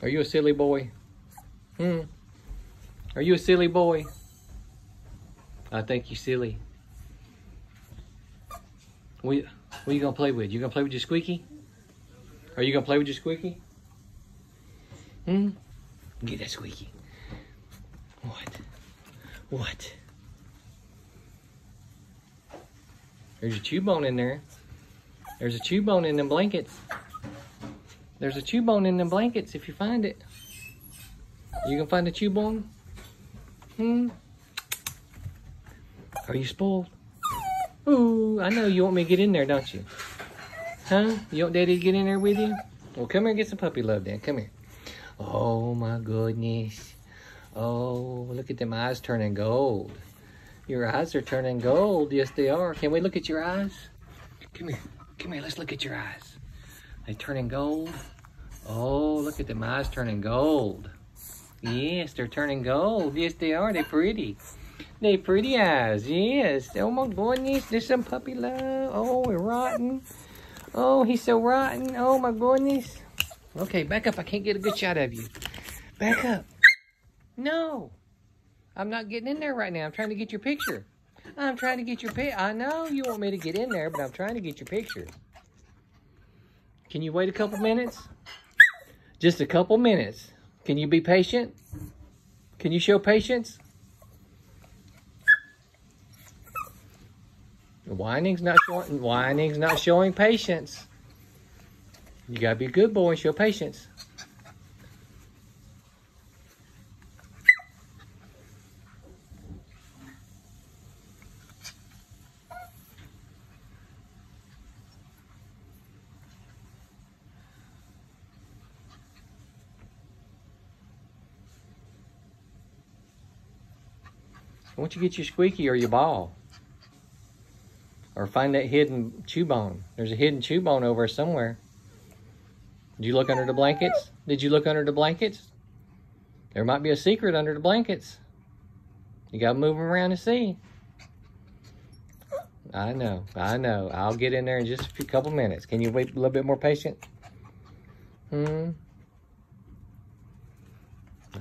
Are you a silly boy? Are you a silly boy? I think you're silly. What are you gonna play with? You gonna play with your squeaky? Are you gonna play with your squeaky? Get that squeaky. What? There's a chew bone in there. There's a chew bone in them blankets. There's a chew bone in them blankets if you find it. You gonna find the chew bone? Are you spoiled? Ooh, I know you want me to get in there, don't you? Huh? You want Daddy to get in there with you? Well, come here and get some puppy love then. Come here. Oh, my goodness. Oh, look at them eyes turning gold. Your eyes are turning gold. Yes, they are. Can we look at your eyes? Come here. Come here. Let's look at your eyes. They turning gold. Oh, look at them eyes turning gold. Yes, they're turning gold. Yes, they are. They're pretty. They pretty eyes. Yes. Oh, my goodness. There's some puppy love. Oh, we're rotten. Oh, he's so rotten. Oh, my goodness. Okay, back up. I can't get a good shot of you. Back up. No. I'm not getting in there right now. I'm trying to get your picture. I'm trying to get your picture. I know you want me to get in there, but I'm trying to get your picture. Can you wait a couple minutes? Just a couple minutes. Can you be patient? Can you show patience? Whining's not showing patience. You gotta be a good boy and show patience. Why don't you get your squeaky or your ball? Or find that hidden chew bone. There's a hidden chew bone over somewhere. Did you look under the blankets? Did you look under the blankets? There might be a secret under the blankets. You gotta move them around and see. I know. I'll get in there in just a couple minutes. Can you wait a little bit more patient?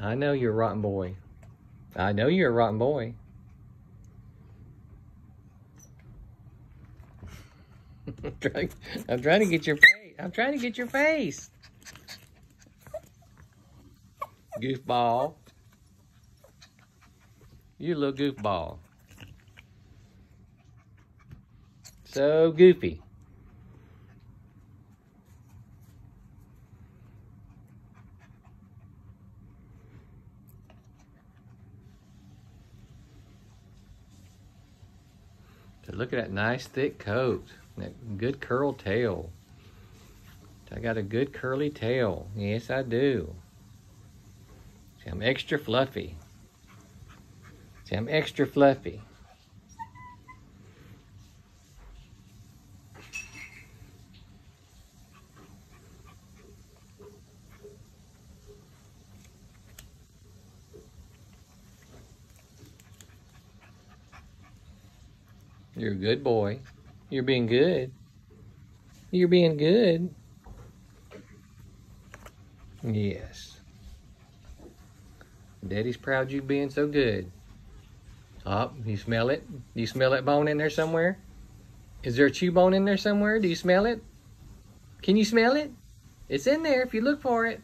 I know you're a rotten boy. I know you're a rotten boy. I'm trying to get your face. I'm trying to get your face. Goofball. You little goofball. So goofy. So look at that nice thick coat. That good curled tail. I got a good curly tail. Yes, I do. See, I'm extra fluffy. See, I'm extra fluffy. You're a good boy. You're being good. You're being good. Yes. Daddy's proud you being so good. Oh, you smell it? Do you smell that bone in there somewhere? Is there a chew bone in there somewhere? Do you smell it? Can you smell it? It's in there if you look for it.